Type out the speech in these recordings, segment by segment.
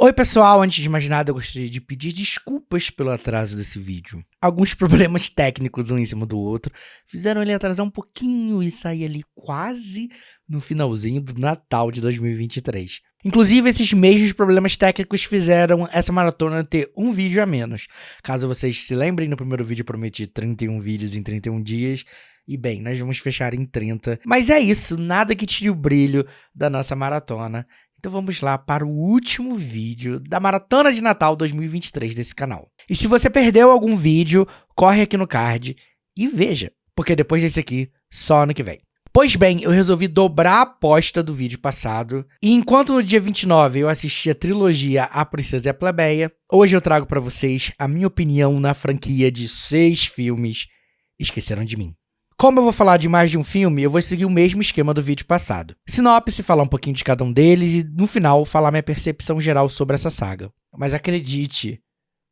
Oi pessoal, antes de mais nada eu gostaria de pedir desculpas pelo atraso desse vídeo. Alguns problemas técnicos um em cima do outro fizeram ele atrasar um pouquinho e sair ali quase no finalzinho do Natal de 2023. Inclusive, esses mesmos problemas técnicos fizeram essa maratona ter um vídeo a menos. Caso vocês se lembrem, no primeiro vídeo eu prometi 31 vídeos em 31 dias. E bem, nós vamos fechar em 30. Mas é isso, nada que tire o brilho da nossa maratona. Então vamos lá para o último vídeo da Maratona de Natal 2023 desse canal. E se você perdeu algum vídeo, corre aqui no card e veja, porque depois desse aqui, só ano que vem. Pois bem, eu resolvi dobrar a aposta do vídeo passado, e enquanto no dia 29 eu assisti a trilogia A Princesa e a Plebeia, hoje eu trago para vocês a minha opinião na franquia de 6 filmes Esqueceram de Mim. Como eu vou falar de mais de um filme, eu vou seguir o mesmo esquema do vídeo passado. Sinopse, falar um pouquinho de cada um deles e, no final, falar minha percepção geral sobre essa saga. Mas acredite,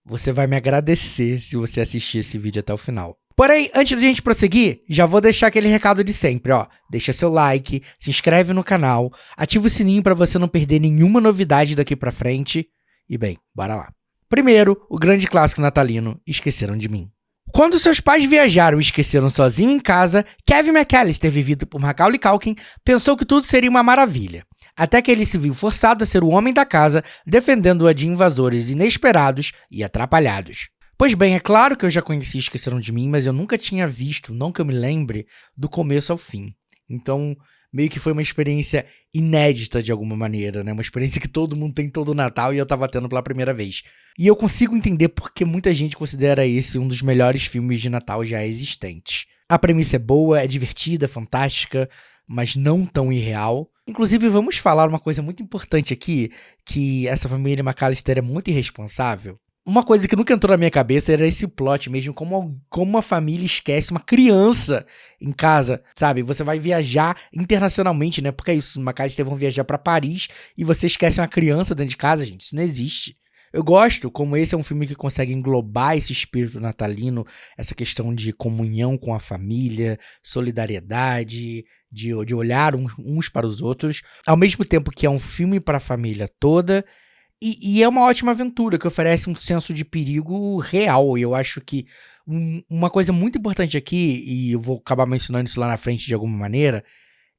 você vai me agradecer se você assistir esse vídeo até o final. Porém, antes da gente prosseguir, já vou deixar aquele recado de sempre, ó. Deixa seu like, se inscreve no canal, ativa o sininho para você não perder nenhuma novidade daqui pra frente. E bem, bora lá. Primeiro, o grande clássico natalino, Esqueceram de Mim. Quando seus pais viajaram e esqueceram sozinho em casa, Kevin McAllister, vivido por Macaulay Culkin, pensou que tudo seria uma maravilha. Até que ele se viu forçado a ser o homem da casa, defendendo-a de invasores inesperados e atrapalhados. Pois bem, é claro que eu já conheci Esqueceram de Mim, mas eu nunca tinha visto, não que eu me lembre, do começo ao fim. Então, meio que foi uma experiência inédita de alguma maneira, né? Uma experiência que todo mundo tem todo Natal e eu tava tendo pela primeira vez. E eu consigo entender porque muita gente considera esse um dos melhores filmes de Natal já existentes. A premissa é boa, é divertida, fantástica, mas não tão irreal. Inclusive, vamos falar uma coisa muito importante aqui, que essa família McAllister é muito irresponsável. Uma coisa que nunca entrou na minha cabeça era esse plot mesmo, como uma família esquece uma criança em casa, sabe? Você vai viajar internacionalmente, né? Porque é isso, os McAllister vão viajar pra Paris e você esquece uma criança dentro de casa, gente. Isso não existe. Eu gosto, como esse é um filme que consegue englobar esse espírito natalino, essa questão de comunhão com a família, solidariedade, de olhar uns para os outros, ao mesmo tempo que é um filme para a família toda. E é uma ótima aventura que oferece um senso de perigo real. E eu acho que uma coisa muito importante aqui, e eu vou acabar mencionando isso lá na frente de alguma maneira,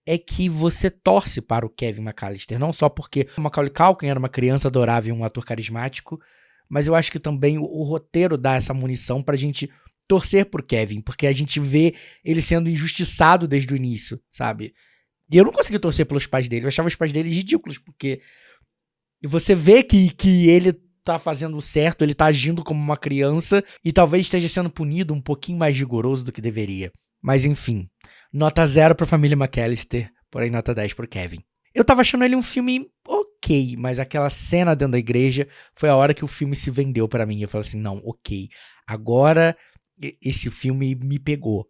é que você torce para o Kevin McAllister. Não só porque o Macaulay Culkin era uma criança adorável e um ator carismático, mas eu acho que também o roteiro dá essa munição pra gente torcer pro Kevin, porque a gente vê ele sendo injustiçado desde o início, sabe? E eu não consegui torcer pelos pais dele. Eu achava os pais dele ridículos, porque você vê que ele tá fazendo o certo, ele tá agindo como uma criança e talvez esteja sendo punido um pouquinho mais rigoroso do que deveria. Mas enfim, nota 0 pra família McAllister, porém nota 10 pro Kevin. Eu tava achando ele um filme ok, mas aquela cena dentro da igreja foi a hora que o filme se vendeu pra mim. Eu falei assim, não, ok, agora esse filme me pegou.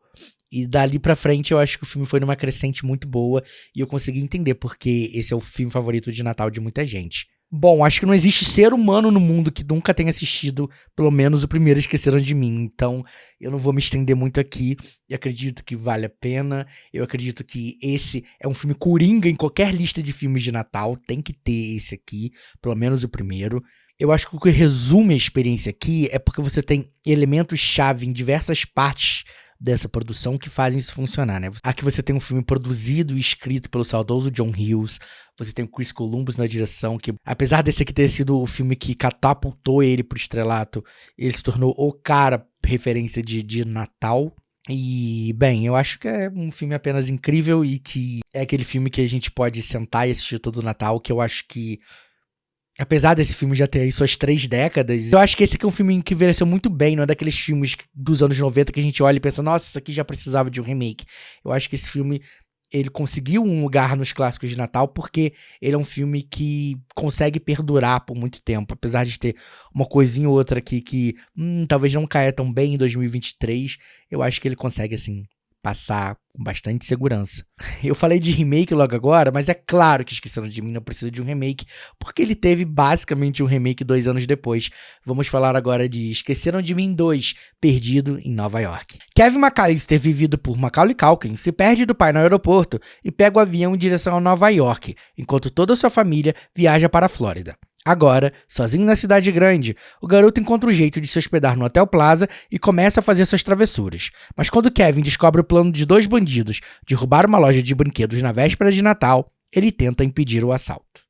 E dali pra frente eu acho que o filme foi numa crescente muito boa e eu consegui entender porque esse é o filme favorito de Natal de muita gente. Bom, acho que não existe ser humano no mundo que nunca tenha assistido, pelo menos o primeiro Esqueceram de Mim. Então, eu não vou me estender muito aqui. Eu acredito que vale a pena. Eu acredito que esse é um filme coringa em qualquer lista de filmes de Natal. Tem que ter esse aqui, pelo menos o primeiro. Eu acho que o que resume a experiência aqui é porque você tem elementos-chave em diversas partes dessa produção que fazem isso funcionar, né? Aqui você tem um filme produzido e escrito pelo saudoso John Hughes, você tem o Chris Columbus na direção, que apesar desse aqui ter sido o filme que catapultou ele pro estrelato, ele se tornou o cara referência de Natal. E, bem, eu acho que é um filme apenas incrível e que é aquele filme que a gente pode sentar e assistir todo o Natal, que eu acho que apesar desse filme já ter aí suas 3 décadas, eu acho que esse aqui é um filme que envelheceu muito bem, não é daqueles filmes dos anos 90 que a gente olha e pensa, nossa, isso aqui já precisava de um remake. Eu acho que esse filme, ele conseguiu um lugar nos clássicos de Natal porque ele é um filme que consegue perdurar por muito tempo, apesar de ter uma coisinha ou outra aqui que talvez não caia tão bem em 2023, eu acho que ele consegue, assim, passar com bastante segurança. Eu falei de remake logo agora, mas é claro que Esqueceram de Mim não precisa de um remake, porque ele teve basicamente um remake 2 anos depois. Vamos falar agora de Esqueceram de Mim 2, Perdido em Nova York. Kevin McAllister, vivido por Macaulay Culkin, se perde do pai no aeroporto e pega o avião em direção a Nova York, enquanto toda a sua família viaja para a Flórida. Agora, sozinho na cidade grande, o garoto encontra um jeito de se hospedar no Hotel Plaza e começa a fazer suas travessuras. Mas quando Kevin descobre o plano de 2 bandidos de roubar uma loja de brinquedos na véspera de Natal, ele tenta impedir o assalto.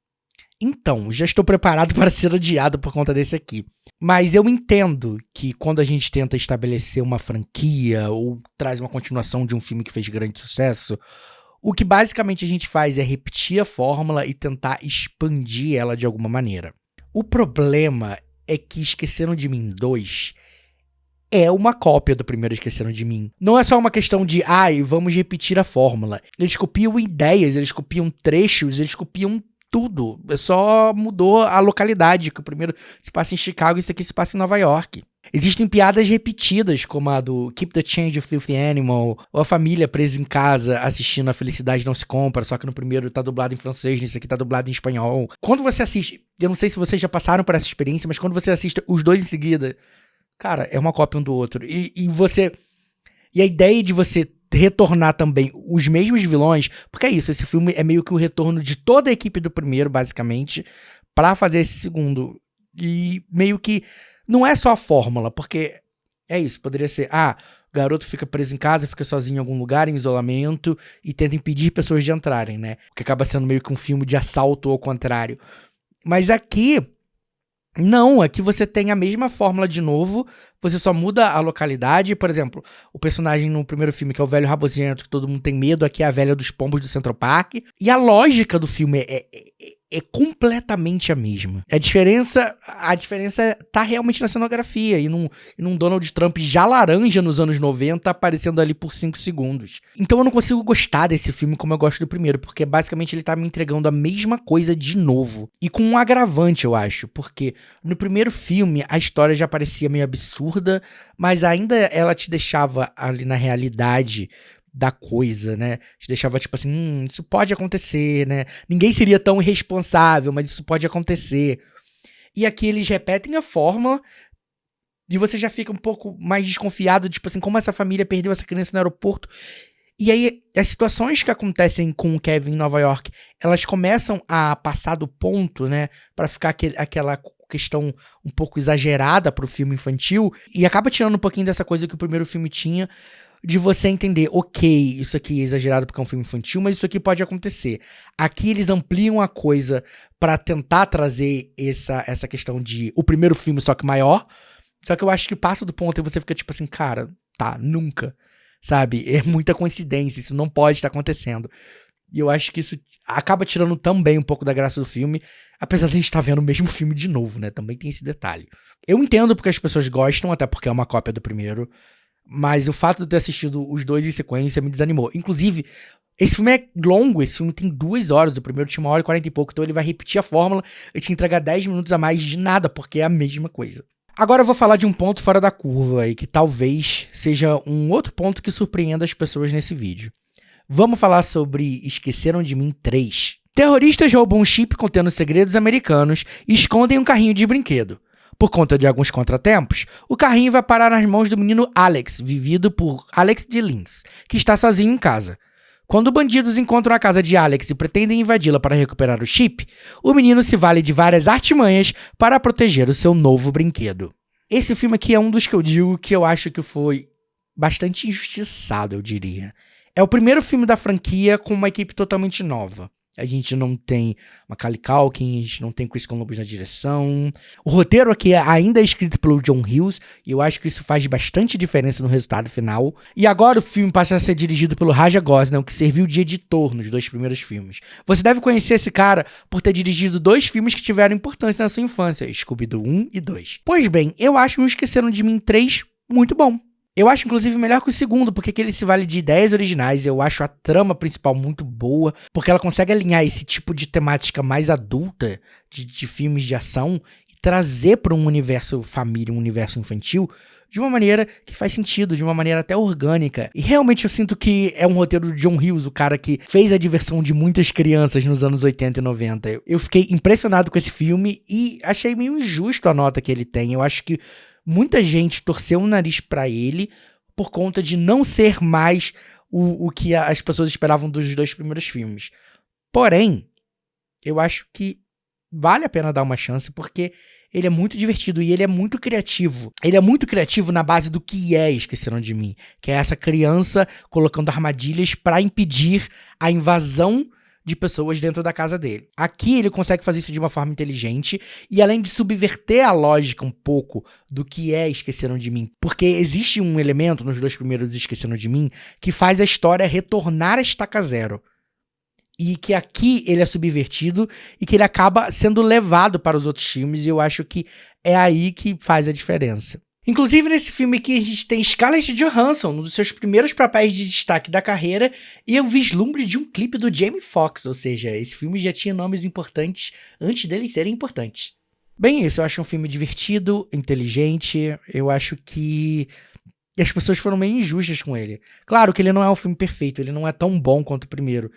Então, já estou preparado para ser odiado por conta desse aqui. Mas eu entendo que quando a gente tenta estabelecer uma franquia ou traz uma continuação de um filme que fez grande sucesso, o que basicamente a gente faz é repetir a fórmula e tentar expandir ela de alguma maneira. O problema é que Esqueceram de Mim 2 é uma cópia do primeiro Esqueceram de Mim. Não é só uma questão de, vamos repetir a fórmula. Eles copiam ideias, eles copiam trechos, eles copiam tudo. Só mudou a localidade, que o primeiro se passa em Chicago e esse aqui se passa em Nova York. Existem piadas repetidas, como a do Keep the Change, of Filthy Animal, ou a família presa em casa assistindo A Felicidade Não Se Compra, só que no primeiro tá dublado em francês, nesse aqui tá dublado em espanhol. Quando você assiste, eu não sei se vocês já passaram por essa experiência, mas quando você assiste os dois em seguida, cara, é uma cópia um do outro. E a ideia de você retornar também os mesmos vilões, porque é isso, esse filme é meio que o retorno de toda a equipe do primeiro, basicamente, pra fazer esse segundo. E meio que não é só a fórmula, porque é isso, poderia ser, o garoto fica preso em casa, fica sozinho em algum lugar, em isolamento, e tenta impedir pessoas de entrarem, né? Que acaba sendo meio que um filme de assalto ou ao contrário. Mas aqui, não, aqui você tem a mesma fórmula de novo, você só muda a localidade. Por exemplo, o personagem no primeiro filme, que é o velho rabugento, que todo mundo tem medo, aqui é a velha dos pombos do Central Park. E a lógica do filme é completamente a mesma. A diferença tá realmente na cenografia e num Donald Trump já laranja nos anos 90 aparecendo ali por 5 segundos. Então eu não consigo gostar desse filme como eu gosto do primeiro, porque basicamente ele tá me entregando a mesma coisa de novo. E com um agravante, eu acho, porque no primeiro filme a história já parecia meio absurda, mas ainda ela te deixava ali na realidade da coisa, né? Te deixava tipo assim, isso pode acontecer, né? Ninguém seria tão irresponsável, mas isso pode acontecer. E aqui eles repetem a fórmula e você já fica um pouco mais desconfiado, tipo assim, como essa família perdeu essa criança no aeroporto. E aí, as situações que acontecem com o Kevin em Nova York, elas começam a passar do ponto, né? Pra ficar aquela questão um pouco exagerada pro filme infantil. E acaba tirando um pouquinho dessa coisa que o primeiro filme tinha, de você entender, ok, isso aqui é exagerado porque é um filme infantil, mas isso aqui pode acontecer. Aqui eles ampliam a coisa pra tentar trazer essa questão de o primeiro filme só que maior. Só que eu acho que passa do ponto e você fica tipo assim, cara, nunca. Sabe? É muita coincidência, isso não pode estar acontecendo. E eu acho que isso acaba tirando também um pouco da graça do filme, apesar de a gente estar vendo o mesmo filme de novo, né? Também tem esse detalhe. Eu entendo porque as pessoas gostam, até porque é uma cópia do primeiro, mas o fato de eu ter assistido os dois em sequência me desanimou. Inclusive, esse filme é longo, esse filme tem 2 horas, o primeiro tinha 1 hora e 40 e pouco, então ele vai repetir a fórmula e te entregar 10 minutos a mais de nada, porque é a mesma coisa. Agora eu vou falar de um ponto fora da curva e que talvez seja um outro ponto que surpreenda as pessoas nesse vídeo. Vamos falar sobre Esqueceram de Mim 3. Terroristas roubam um chip contendo segredos americanos e escondem um carrinho de brinquedo. Por conta de alguns contratempos, o carrinho vai parar nas mãos do menino Alex, vivido por Alex Dillins, que está sozinho em casa. Quando bandidos encontram a casa de Alex e pretendem invadi-la para recuperar o chip, o menino se vale de várias artimanhas para proteger o seu novo brinquedo. Esse filme aqui é um dos que eu digo que eu acho que foi bastante injustiçado, eu diria. É o primeiro filme da franquia com uma equipe totalmente nova. A gente não tem Macaulay Culkin, a gente não tem Chris Columbus na direção. O roteiro aqui ainda é escrito pelo John Hughes, e eu acho que isso faz bastante diferença no resultado final. E agora o filme passa a ser dirigido pelo Raja Gosnell, que serviu de editor nos 2 primeiros filmes. Você deve conhecer esse cara por ter dirigido 2 filmes que tiveram importância na sua infância, Scooby-Doo 1 e 2. Pois bem, eu acho que Esqueceram de Mim 3 muito bom. Eu acho, inclusive, melhor que o segundo, porque aqui ele se vale de ideias originais. Eu acho a trama principal muito boa, porque ela consegue alinhar esse tipo de temática mais adulta de filmes de ação e trazer para um universo família, um universo infantil, de uma maneira que faz sentido, de uma maneira até orgânica. E realmente eu sinto que é um roteiro do John Hughes, o cara que fez a diversão de muitas crianças nos anos 80 e 90. Eu fiquei impressionado com esse filme e achei meio injusto a nota que ele tem. Eu acho que muita gente torceu o nariz pra ele por conta de não ser mais o que as pessoas esperavam dos 2 primeiros filmes. Porém, eu acho que vale a pena dar uma chance, porque ele é muito divertido e ele é muito criativo. Ele é muito criativo na base do que é Esqueceram de Mim, que é essa criança colocando armadilhas para impedir a invasão de pessoas dentro da casa dele. Aqui ele consegue fazer isso de uma forma inteligente e além de subverter a lógica um pouco do que é Esqueceram de Mim, porque existe um elemento nos 2 primeiros Esqueceram de Mim que faz a história retornar a estaca zero. E que aqui ele é subvertido e que ele acaba sendo levado para os outros filmes, e eu acho que é aí que faz a diferença. Inclusive, nesse filme aqui, a gente tem Scarlett Johansson, um dos seus primeiros papéis de destaque da carreira, e o vislumbre de um clipe do Jamie Foxx, ou seja, esse filme já tinha nomes importantes antes deles serem importantes. Bem, isso, eu acho um filme divertido, inteligente, eu acho que as pessoas foram meio injustas com ele. Claro que ele não é um filme perfeito, ele não é tão bom quanto o primeiro,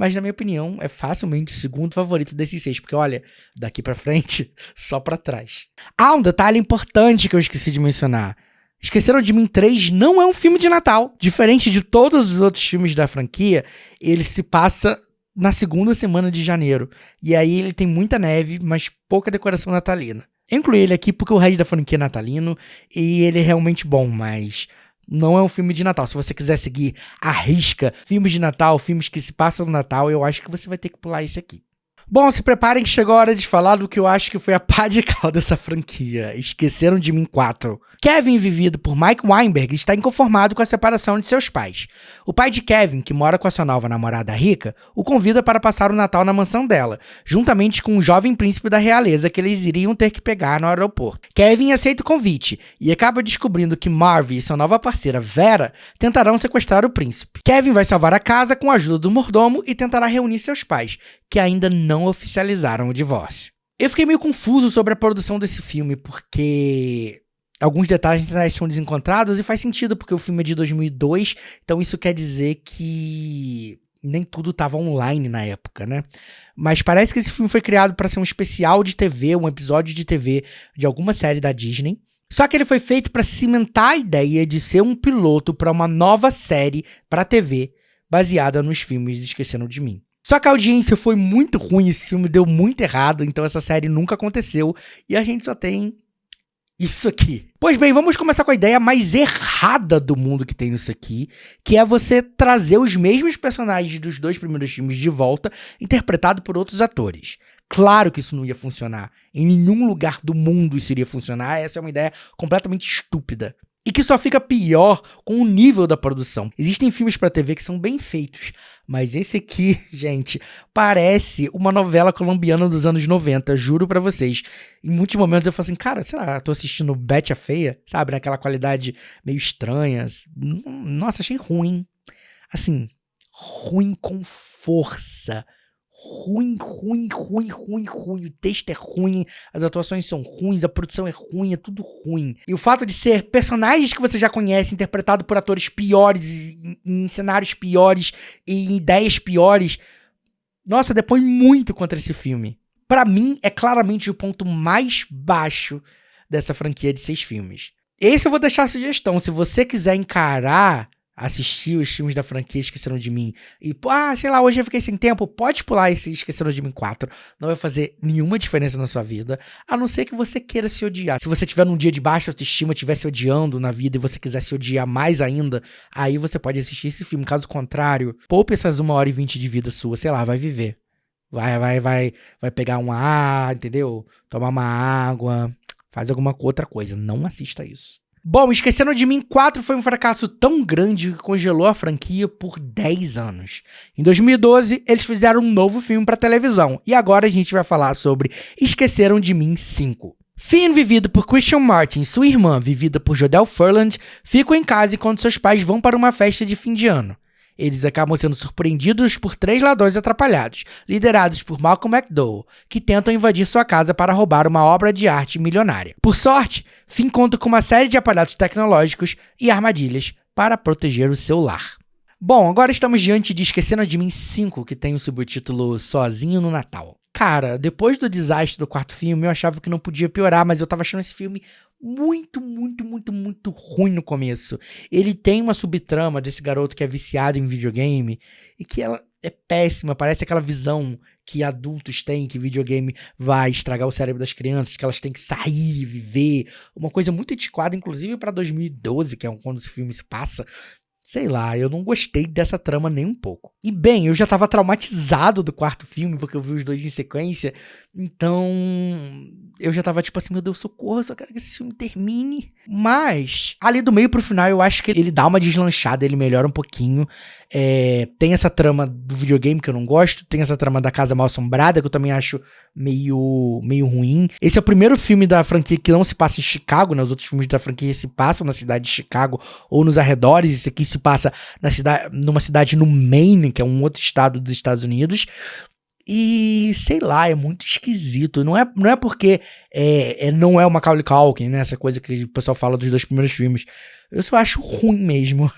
mas, na minha opinião, é facilmente o segundo favorito desses 6. Porque, olha, daqui pra frente, só pra trás. Um detalhe importante que eu esqueci de mencionar. Esqueceram de Mim 3 não é um filme de Natal. Diferente de todos os outros filmes da franquia, ele se passa na segunda semana de janeiro. E aí ele tem muita neve, mas pouca decoração natalina. Eu incluí ele aqui porque o resto da franquia é natalino e ele é realmente bom, mas não é um filme de Natal. Se você quiser seguir à risca filmes de Natal, filmes que se passam no Natal, eu acho que você vai ter que pular esse aqui. Bom, se preparem que chegou a hora de falar do que eu acho que foi a pá de cal dessa franquia. Esqueceram de Mim 4. Kevin, vivido por Mike Weinberg, está inconformado com a separação de seus pais. O pai de Kevin, que mora com a sua nova namorada rica, o convida para passar o Natal na mansão dela, juntamente com um jovem príncipe da realeza que eles iriam ter que pegar no aeroporto. Kevin aceita o convite e acaba descobrindo que Marv e sua nova parceira Vera tentarão sequestrar o príncipe. Kevin vai salvar a casa com a ajuda do mordomo e tentará reunir seus pais, que ainda não oficializaram o divórcio. Eu fiquei meio confuso sobre a produção desse filme, porque alguns detalhes são desencontrados e faz sentido, porque o filme é de 2002, então isso quer dizer que nem tudo estava online na época, né? Mas parece que esse filme foi criado para ser um especial de TV, um episódio de TV de alguma série da Disney. Só que ele foi feito para cimentar a ideia de ser um piloto para uma nova série para TV, baseada nos filmes Esqueceram de Mim. Só que a audiência foi muito ruim, esse filme deu muito errado, então essa série nunca aconteceu e a gente só tem isso aqui. Pois bem, vamos começar com a ideia mais errada do mundo que tem nisso aqui, que é você trazer os mesmos personagens dos 2 primeiros filmes de volta, interpretado por outros atores. Claro que isso não ia funcionar. Em nenhum lugar do mundo isso iria funcionar, essa é uma ideia completamente estúpida. E que só fica pior com o nível da produção. Existem filmes pra TV que são bem feitos, mas esse aqui, gente, parece uma novela colombiana dos anos 90, juro pra vocês. Em muitos momentos eu falo assim, cara, será? Tô assistindo Betty a Feia, sabe? Naquela qualidade meio estranha. Nossa, achei ruim. Assim, ruim com força. Ruim. O texto é ruim, as atuações são ruins, a produção é ruim, é tudo ruim. E o fato de ser personagens que você já conhece, interpretado por atores piores, em cenários piores e em ideias piores, nossa, depõe muito contra esse filme. Pra mim, é claramente o ponto mais baixo dessa franquia de 6 filmes. Esse eu vou deixar a sugestão, se você quiser encarar, assistir os filmes da franquia Esqueceram de Mim e, sei lá, hoje eu fiquei sem tempo, pode pular esse Esqueceram de Mim 4, não vai fazer nenhuma diferença na sua vida, a não ser que você queira se odiar. Se você tiver num dia de baixa autoestima, estiver se odiando na vida e você quiser se odiar mais ainda, aí você pode assistir esse filme. Caso contrário, poupe essas 1h20 de vida sua, sei lá, vai viver. Vai pegar um ar, entendeu? Tomar uma água, faz alguma outra coisa, não assista isso. Bom, Esqueceram de Mim 4 foi um fracasso tão grande que congelou a franquia por 10 anos. Em 2012, eles fizeram um novo filme para televisão, e agora a gente vai falar sobre Esqueceram de Mim 5. Finn, vivido por Christian Martin, e sua irmã, vivida por Jodelle Ferland, ficam em casa enquanto seus pais vão para uma festa de fim de ano. Eles acabam sendo surpreendidos por 3 ladrões atrapalhados, liderados por Malcolm McDowell, que tentam invadir sua casa para roubar uma obra de arte milionária. Por sorte, Finn conta com uma série de aparatos tecnológicos e armadilhas para proteger o seu lar. Bom, agora estamos diante de Esqueceram de Mim 5, que tem o subtítulo Sozinho no Natal. Cara, depois do desastre do 4º filme, eu achava que não podia piorar, mas eu tava achando esse filme muito ruim no começo. Ele tem uma subtrama desse garoto que é viciado em videogame e que ela é péssima, parece aquela visão que adultos têm, que videogame vai estragar o cérebro das crianças, que elas têm que sair e viver, uma coisa muito antiquada, inclusive para 2012, que é quando esse filme se passa. Sei lá, eu não gostei dessa trama nem um pouco. E bem, eu já tava traumatizado do quarto filme, porque eu vi os dois em sequência, então eu já tava tipo assim, meu Deus, socorro, eu só quero que esse filme termine. Mas, ali do meio pro final, eu acho que ele dá uma deslanchada, ele melhora um pouquinho. Tem essa trama do videogame que eu não gosto, tem essa trama da Casa Mal-Assombrada, que eu também acho meio ruim. Esse é o primeiro filme da franquia que não se passa em Chicago, né? Os outros filmes da franquia se passam na cidade de Chicago ou nos arredores. Esse aqui se passa numa cidade no Maine, que é um outro estado dos Estados Unidos. E, sei lá, é muito esquisito. Não é porque não é o Macaulay Culkin, né? Essa coisa que o pessoal fala dos dois primeiros filmes. Eu só acho ruim mesmo.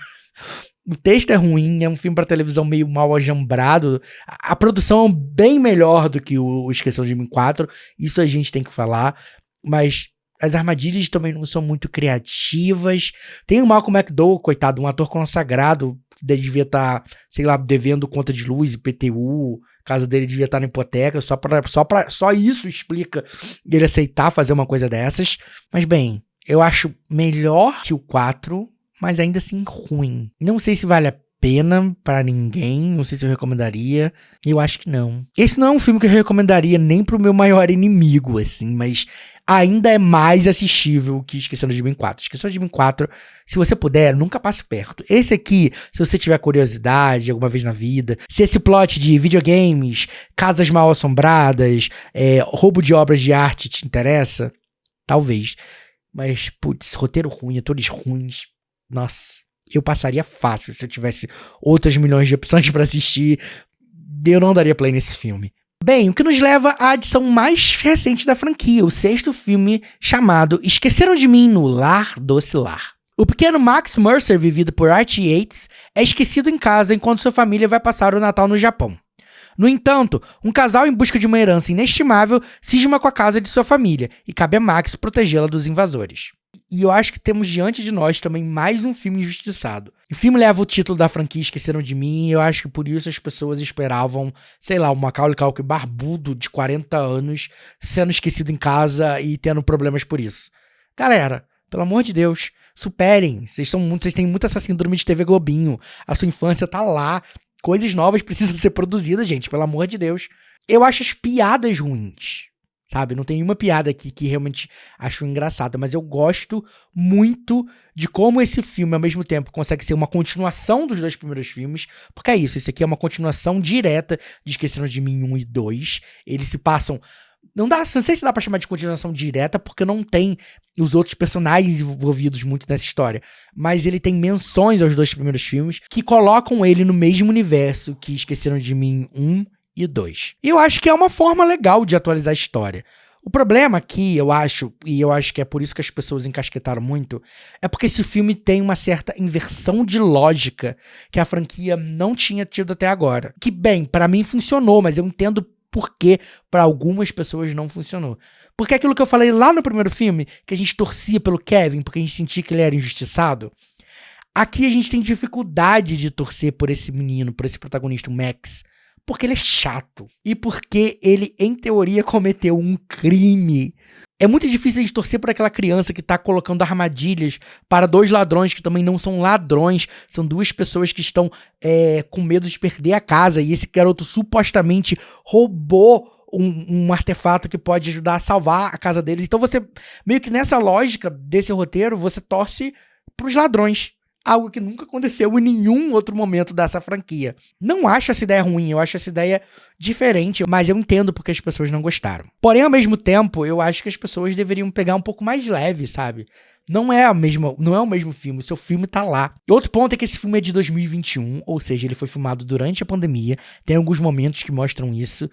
O texto é ruim, é um filme pra televisão meio mal ajambrado. A produção é bem melhor do que o Esqueceram de Mim 4. Isso a gente tem que falar. Mas as armadilhas também não são muito criativas. Tem o Malcolm McDowell, coitado, um ator consagrado. Ele devia estar, sei lá, devendo conta de luz, IPTU. A casa dele devia estar na hipoteca. Só isso explica ele aceitar fazer uma coisa dessas. Mas bem, eu acho melhor que o 4, mas ainda assim ruim. Não sei se vale a pena pra ninguém, não sei se eu recomendaria. Eu acho que não. Esse não é um filme que eu recomendaria nem pro meu maior inimigo, assim, mas ainda é mais assistível que Esqueceram de Mim 4. Esqueceram de Mim 4, se você puder, nunca passe perto. Esse aqui, se você tiver curiosidade alguma vez na vida, se esse plot de videogames, casas mal assombradas, roubo de obras de arte te interessa, talvez. Mas, putz, roteiro ruim, atores ruins. Nossa, eu passaria fácil se eu tivesse outras milhões de opções pra assistir. Eu não daria play nesse filme. Bem, o que nos leva à adição mais recente da franquia, o 6º filme chamado Esqueceram de Mim no Lar Doce Lar. O pequeno Max Mercer, vivido por Archie Yates, é esquecido em casa enquanto sua família vai passar o Natal no Japão. No entanto, um casal em busca de uma herança inestimável cisma com a casa de sua família, e cabe a Max protegê-la dos invasores. E eu acho que temos diante de nós também mais um filme injustiçado. O filme leva o título da franquia Esqueceram de Mim, e eu acho que por isso as pessoas esperavam, sei lá, um Macaulay Culkin barbudo de 40 anos sendo esquecido em casa e tendo problemas por isso. Galera, pelo amor de Deus, superem. Vocês têm muito essa síndrome de TV Globinho. A sua infância tá lá. Coisas novas precisam ser produzidas, gente, pelo amor de Deus. Eu acho as piadas ruins, sabe? Não tem nenhuma piada aqui que realmente acho engraçada, mas eu gosto muito de como esse filme, ao mesmo tempo, consegue ser uma continuação dos dois primeiros filmes, porque é isso, esse aqui é uma continuação direta de Esqueceram de Mim 1 e 2. Eles se passam... Não sei se dá pra chamar de continuação direta, porque não tem os outros personagens envolvidos muito nessa história. Mas ele tem menções aos dois primeiros filmes que colocam ele no mesmo universo que Esqueceram de Mim 1 e 2. E eu acho que é uma forma legal de atualizar a história. O problema aqui, eu acho que é por isso que as pessoas encasquetaram muito, é porque esse filme tem uma certa inversão de lógica que a franquia não tinha tido até agora. Que, bem, pra mim funcionou, mas eu entendo por que para algumas pessoas não funcionou. Porque aquilo que eu falei lá no primeiro filme, que a gente torcia pelo Kevin, porque a gente sentia que ele era injustiçado, aqui a gente tem dificuldade de torcer por esse menino, por esse protagonista, o Max, porque ele é chato. E porque ele, em teoria, cometeu um crime. É muito difícil a gente torcer por aquela criança que tá colocando armadilhas para dois ladrões que também não são ladrões. São duas pessoas que estão com medo de perder a casa. E esse garoto supostamente roubou um artefato que pode ajudar a salvar a casa deles. Então você, meio que nessa lógica desse roteiro, você torce pros ladrões. Algo que nunca aconteceu em nenhum outro momento dessa franquia. Não acho essa ideia ruim, eu acho essa ideia diferente, mas eu entendo porque as pessoas não gostaram. Porém, ao mesmo tempo, eu acho que as pessoas deveriam pegar um pouco mais leve, sabe? Não é o mesmo filme, o seu filme tá lá. E outro ponto é que esse filme é de 2021, ou seja, ele foi filmado durante a pandemia, tem alguns momentos que mostram isso.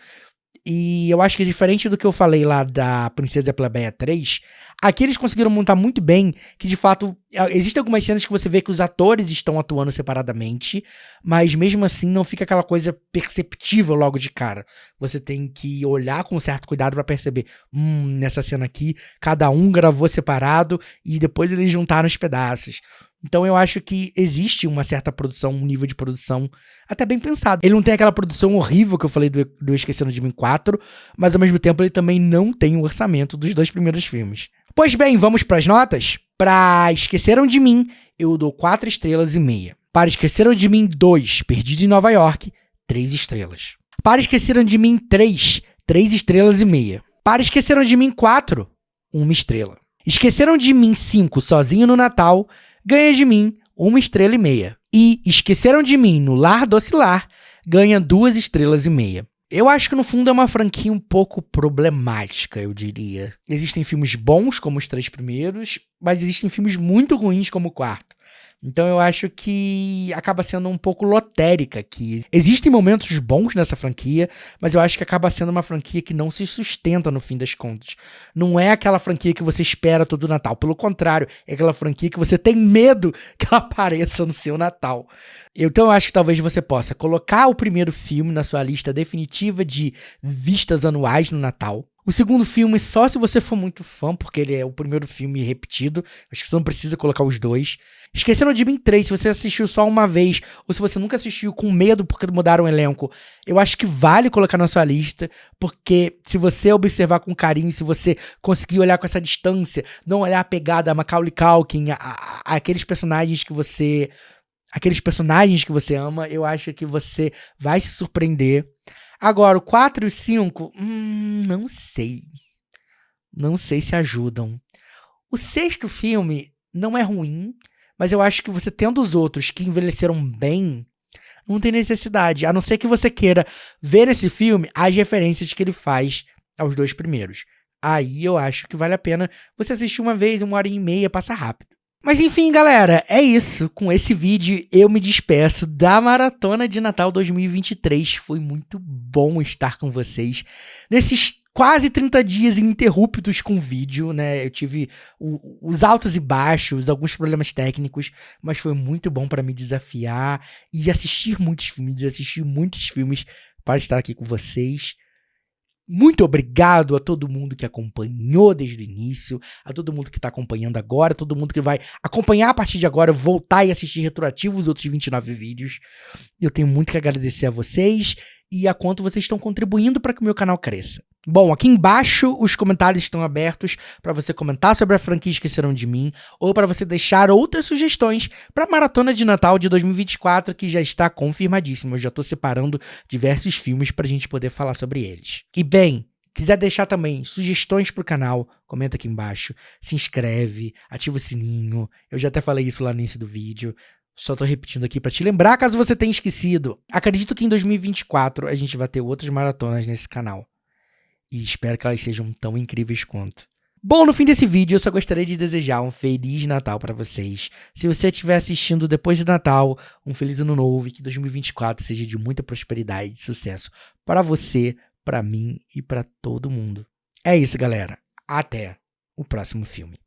E eu acho que diferente do que eu falei lá da Princesa e a Plebeia 3, aqui eles conseguiram montar muito bem que, de fato, existem algumas cenas que você vê que os atores estão atuando separadamente, mas mesmo assim não fica aquela coisa perceptível logo de cara. Você tem que olhar com certo cuidado pra perceber, nessa cena aqui, cada um gravou separado e depois eles juntaram os pedaços. Então eu acho que existe uma certa produção, um nível de produção até bem pensado. Ele não tem aquela produção horrível que eu falei do Esqueceram de Mim 4, mas ao mesmo tempo ele também não tem o orçamento dos 2 primeiros filmes. Pois bem, vamos para as notas? Para Esqueceram de Mim, eu dou 4 estrelas e meia. Para Esqueceram de Mim 2, Perdido em Nova York, 3 estrelas. Para Esqueceram de Mim 3, 3 estrelas e meia. Para Esqueceram de Mim 4, 1 estrela. Esqueceram de Mim 5, Sozinho no Natal, ganha de mim 1 estrela e meia. E Esqueceram de Mim no Lar do Oscilar, ganha 2 estrelas e meia. Eu acho que no fundo é uma franquia um pouco problemática, eu diria. Existem filmes bons, como os 3 primeiros, mas existem filmes muito ruins, como o 4º. Então eu acho que acaba sendo um pouco lotérica aqui. Existem momentos bons nessa franquia, mas eu acho que acaba sendo uma franquia que não se sustenta no fim das contas. Não é aquela franquia que você espera todo Natal. Pelo contrário, é aquela franquia que você tem medo que ela apareça no seu Natal. Então eu acho que talvez você possa colocar o primeiro filme na sua lista definitiva de vistas anuais no Natal. O segundo filme, só se você for muito fã, porque ele é o primeiro filme repetido. Acho que você não precisa colocar os 2. Esqueceram de Mim 3, se você assistiu só uma vez, ou se você nunca assistiu com medo porque mudaram o elenco, eu acho que vale colocar na sua lista, porque se você observar com carinho, se você conseguir olhar com essa distância, não olhar a pegada a Macaulay Culkin, aqueles personagens que você ama, eu acho que você vai se surpreender. Agora, o 4 e o 5, não sei. Não sei se ajudam. O 6º filme não é ruim, mas eu acho que você tendo os outros que envelheceram bem, não tem necessidade. A não ser que você queira ver nesse filme as referências que ele faz aos 2 primeiros. Aí eu acho que vale a pena você assistir uma vez, 1h30, passa rápido. Mas enfim, galera, é isso. Com esse vídeo eu me despeço da Maratona de Natal 2023. Foi muito bom estar com vocês nesses quase 30 dias ininterruptos com vídeo, né? Eu tive os altos e baixos, alguns problemas técnicos, mas foi muito bom para me desafiar e assistir muitos filmes para estar aqui com vocês. Muito obrigado a todo mundo que acompanhou desde o início, a todo mundo que está acompanhando agora, a todo mundo que vai acompanhar a partir de agora, voltar e assistir retroativo os outros 29 vídeos. Eu tenho muito que agradecer a vocês e a quanto vocês estão contribuindo para que o meu canal cresça. Bom, aqui embaixo os comentários estão abertos para você comentar sobre a franquia Esqueceram de Mim ou para você deixar outras sugestões para a Maratona de Natal de 2024 que já está confirmadíssima. Eu já estou separando diversos filmes para a gente poder falar sobre eles. E bem, quiser deixar também sugestões para o canal, comenta aqui embaixo, se inscreve, ativa o sininho. Eu já até falei isso lá no início do vídeo. Só tô repetindo aqui pra te lembrar, caso você tenha esquecido. Acredito que em 2024 a gente vai ter outras maratonas nesse canal. E espero que elas sejam tão incríveis quanto. Bom, no fim desse vídeo eu só gostaria de desejar um Feliz Natal pra vocês. Se você estiver assistindo depois do Natal, um Feliz Ano Novo e que 2024 seja de muita prosperidade e sucesso para você, pra mim e pra todo mundo. É isso, galera. Até o próximo filme.